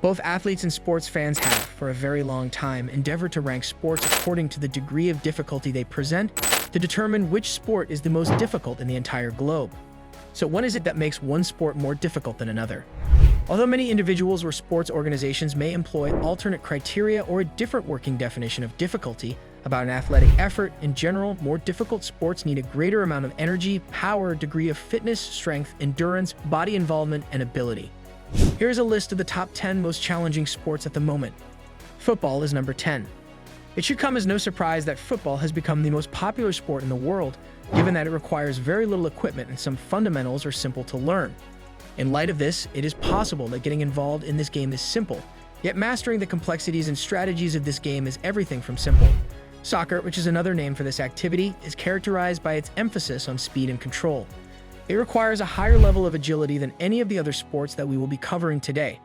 Both athletes and sports fans have, for a very long time, endeavored to rank sports according to the degree of difficulty they present to determine which sport is the most difficult in the entire globe. So what is it that makes one sport more difficult than another? Although many individuals or sports organizations may employ alternate criteria or a different working definition of difficulty about an athletic effort, in general, more difficult sports need a greater amount of energy, power, degree of fitness, strength, endurance, body involvement, and ability. Here's a list of the top 10 most challenging sports at the moment. Football is number 10. It should come as no surprise that football has become the most popular sport in the world, given that it requires very little equipment and some fundamentals are simple to learn. In light of this, it is possible that getting involved in this game is simple, yet mastering the complexities and strategies of this game is everything from simple. Soccer, which is another name for this activity, is characterized by its emphasis on speed and control. It requires a higher level of agility than any of the other sports that we will be covering today.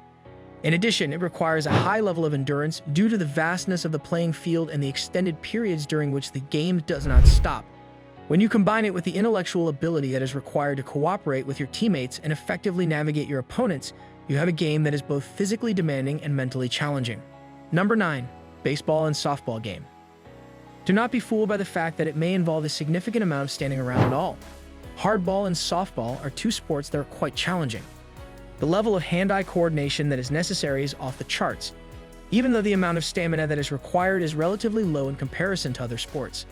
In addition, it requires a high level of endurance due to the vastness of the playing field and the extended periods during which the game does not stop. When you combine it with the intellectual ability that is required to cooperate with your teammates and effectively navigate your opponents, you have a game that is both physically demanding and mentally challenging. Number 9. Baseball and softball game. Do not be fooled by the fact that it may involve a significant amount of standing around at all. Hardball and softball are two sports that are quite challenging. The level of hand-eye coordination that is necessary is off the charts, even though the amount of stamina that is required is relatively low in comparison to other sports.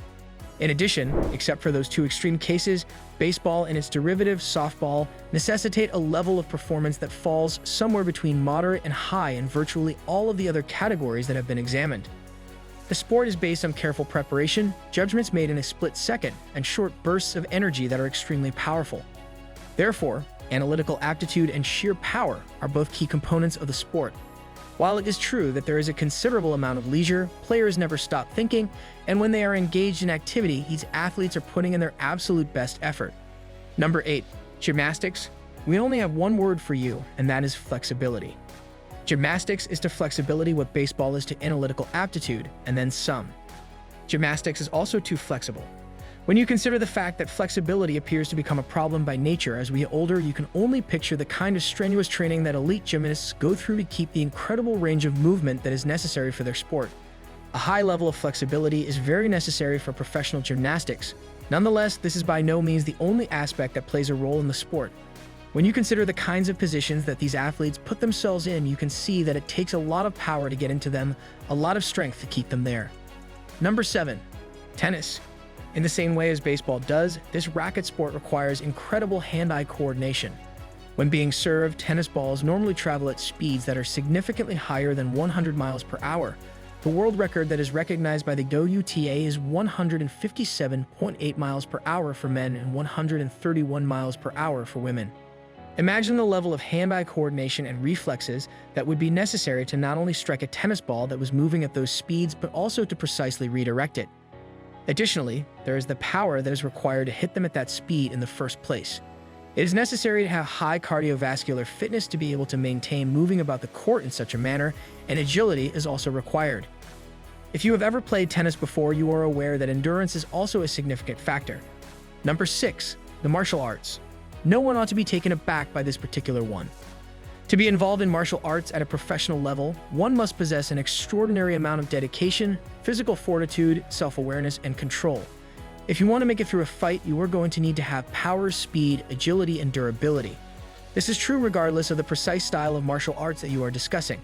In addition, except for those two extreme cases, baseball and its derivative, softball, necessitate a level of performance that falls somewhere between moderate and high in virtually all of the other categories that have been examined. The sport is based on careful preparation, judgments made in a split second, and short bursts of energy that are extremely powerful. Therefore, analytical aptitude and sheer power are both key components of the sport. While it is true that there is a considerable amount of leisure, players never stop thinking, and when they are engaged in activity, these athletes are putting in their absolute best effort. Number 8. Gymnastics. We only have one word for you, and that is flexibility. Gymnastics is to flexibility what baseball is to analytical aptitude, and then some. Gymnastics is also too flexible. When you consider the fact that flexibility appears to become a problem by nature as we get older, you can only picture the kind of strenuous training that elite gymnasts go through to keep the incredible range of movement that is necessary for their sport. A high level of flexibility is very necessary for professional gymnastics. Nonetheless, this is by no means the only aspect that plays a role in the sport. When you consider the kinds of positions that these athletes put themselves in, you can see that it takes a lot of power to get into them, a lot of strength to keep them there. Number 7. Tennis. In the same way as baseball does, this racket sport requires incredible hand-eye coordination. When being served, tennis balls normally travel at speeds that are significantly higher than 100 miles per hour. The world record that is recognized by the WTA is 157.8 miles per hour for men and 131 miles per hour for women. Imagine the level of hand-eye coordination and reflexes that would be necessary to not only strike a tennis ball that was moving at those speeds, but also to precisely redirect it. Additionally, there is the power that is required to hit them at that speed in the first place. It is necessary to have high cardiovascular fitness to be able to maintain moving about the court in such a manner, and agility is also required. If you have ever played tennis before, you are aware that endurance is also a significant factor. Number 6. The martial arts. No one ought to be taken aback by this particular one. To be involved in martial arts at a professional level, one must possess an extraordinary amount of dedication, physical fortitude, self-awareness, and control. If you want to make it through a fight, you are going to need to have power, speed, agility, and durability. This is true regardless of the precise style of martial arts that you are discussing.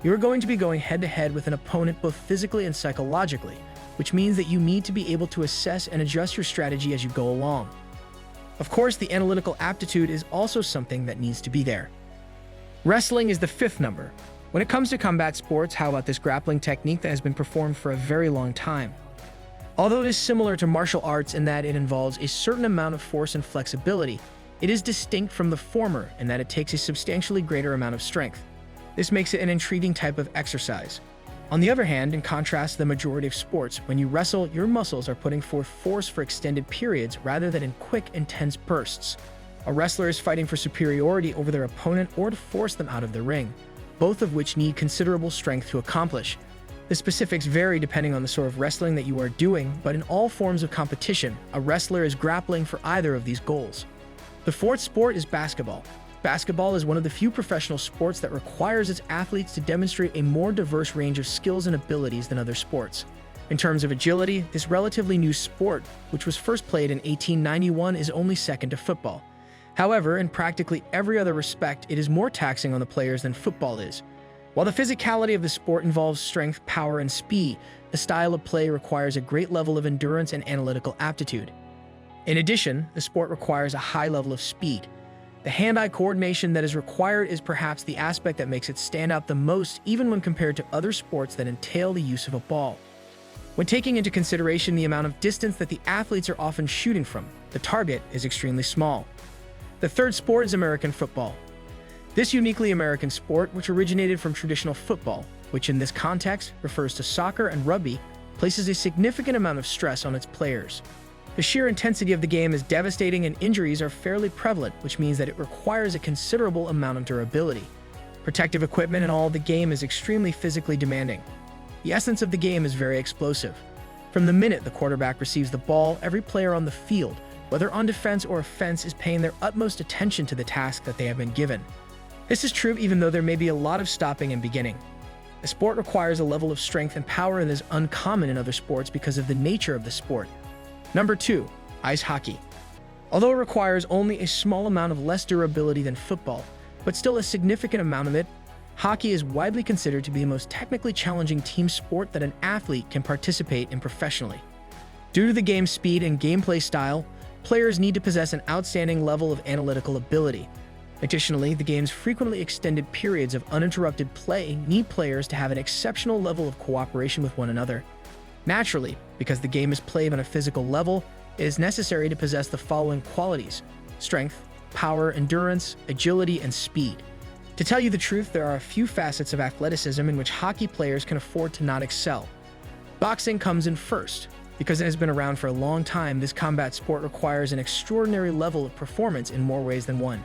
You are going to be going head-to-head with an opponent both physically and psychologically, which means that you need to be able to assess and adjust your strategy as you go along. Of course, the analytical aptitude is also something that needs to be there. Wrestling is the 5th number. When it comes to combat sports, how about this grappling technique that has been performed for a very long time? Although it is similar to martial arts in that it involves a certain amount of force and flexibility, it is distinct from the former in that it takes a substantially greater amount of strength. This makes it an intriguing type of exercise. On the other hand, in contrast to the majority of sports, when you wrestle, your muscles are putting forth force for extended periods rather than in quick, intense bursts. A wrestler is fighting for superiority over their opponent or to force them out of the ring, both of which need considerable strength to accomplish. The specifics vary depending on the sort of wrestling that you are doing, but in all forms of competition, a wrestler is grappling for either of these goals. The 4th sport is basketball. Basketball is one of the few professional sports that requires its athletes to demonstrate a more diverse range of skills and abilities than other sports. In terms of agility, this relatively new sport, which was first played in 1891, is only second to football. However, in practically every other respect, it is more taxing on the players than football is. While the physicality of the sport involves strength, power, and speed, the style of play requires a great level of endurance and analytical aptitude. In addition, the sport requires a high level of speed. The hand-eye coordination that is required is perhaps the aspect that makes it stand out the most, even when compared to other sports that entail the use of a ball. When taking into consideration the amount of distance that the athletes are often shooting from, the target is extremely small. The third sport is American football. This uniquely American sport, which originated from traditional football, which in this context refers to soccer and rugby, places a significant amount of stress on its players. The sheer intensity of the game is devastating and injuries are fairly prevalent, which means that it requires a considerable amount of durability. Protective equipment and all of the game is extremely physically demanding. The essence of the game is very explosive. From the minute the quarterback receives the ball, every player on the field, whether on defense or offense, is paying their utmost attention to the task that they have been given. This is true even though there may be a lot of stopping and beginning. The sport requires a level of strength and power that is uncommon in other sports because of the nature of the sport. Number 2, ice hockey. Although it requires only a small amount of less durability than football, but still a significant amount of it, hockey is widely considered to be the most technically challenging team sport that an athlete can participate in professionally. Due to the game's speed and gameplay style, players need to possess an outstanding level of analytical ability. Additionally, the game's frequently extended periods of uninterrupted play need players to have an exceptional level of cooperation with one another. Naturally, because the game is played on a physical level, it is necessary to possess the following qualities: strength, power, endurance, agility, and speed. To tell you the truth, there are a few facets of athleticism in which hockey players can afford to not excel. Boxing comes in first. Because it has been around for a long time, this combat sport requires an extraordinary level of performance in more ways than one.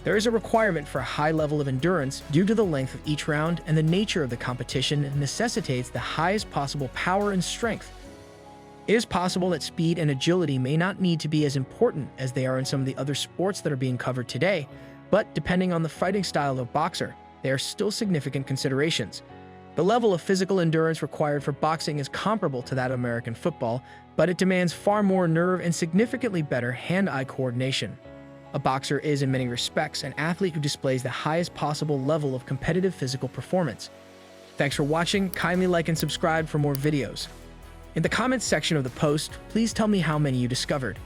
There is a requirement for a high level of endurance due to the length of each round, and the nature of the competition necessitates the highest possible power and strength. It is possible that speed and agility may not need to be as important as they are in some of the other sports that are being covered today, but depending on the fighting style of a boxer, they are still significant considerations. The level of physical endurance required for boxing is comparable to that of American football, but it demands far more nerve and significantly better hand-eye coordination. A boxer is, in many respects, an athlete who displays the highest possible level of competitive physical performance. Thanks for watching. Kindly like and subscribe for more videos. In the comments section of the post, please tell me how many you discovered.